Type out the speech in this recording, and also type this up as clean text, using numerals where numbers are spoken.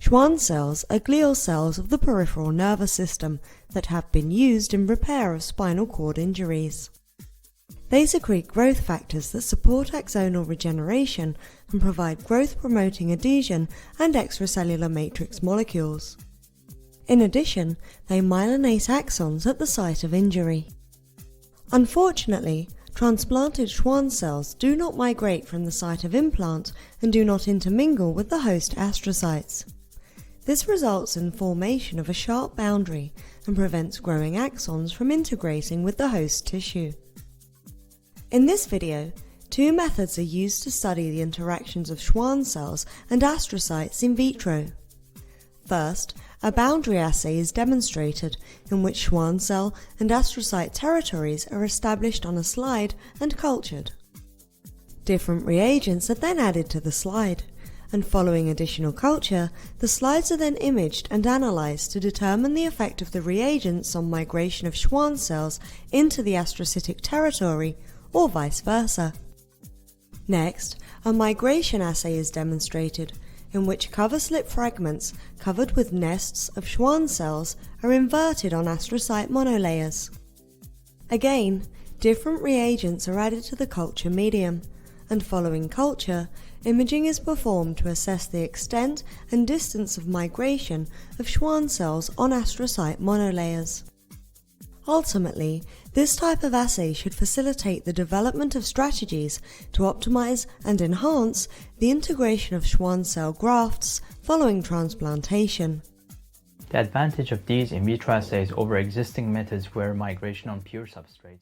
Schwann cells are glial cells of the peripheral nervous system that have been used in repair of spinal cord injuries. They secrete growth factors that support axonal regeneration and provide growth-promoting adhesion and extracellular matrix molecules. In addition, they myelinate axons at the site of injury. Unfortunately, transplanted Schwann cells do not migrate from the site of implant and do not intermingle with the host astrocytes. This results in formation of a sharp boundary and prevents growing axons from integrating with the host tissue. In this video, two methods are used to study the interactions of Schwann cells and astrocytes in vitro. First, a boundary assay is demonstrated in which Schwann cell and astrocyte territories are established on a slide and cultured. Different reagents are then added to the slide, and following additional culture, the slides are then imaged and analyzed to determine the effect of the reagents on migration of Schwann cells into the astrocytic territory, or vice versa. Next, a migration assay is demonstrated, in which coverslip fragments covered with nests of Schwann cells are inverted on astrocyte monolayers. Again, different reagents are added to the culture medium, and following culture, imaging is performed to assess the extent and distance of migration of Schwann cells on astrocyte monolayers. Ultimately, this type of assay should facilitate the development of strategies to optimize and enhance the integration of Schwann cell grafts following transplantation. The advantage of these in vitro assays over existing methods where migration on pure substrates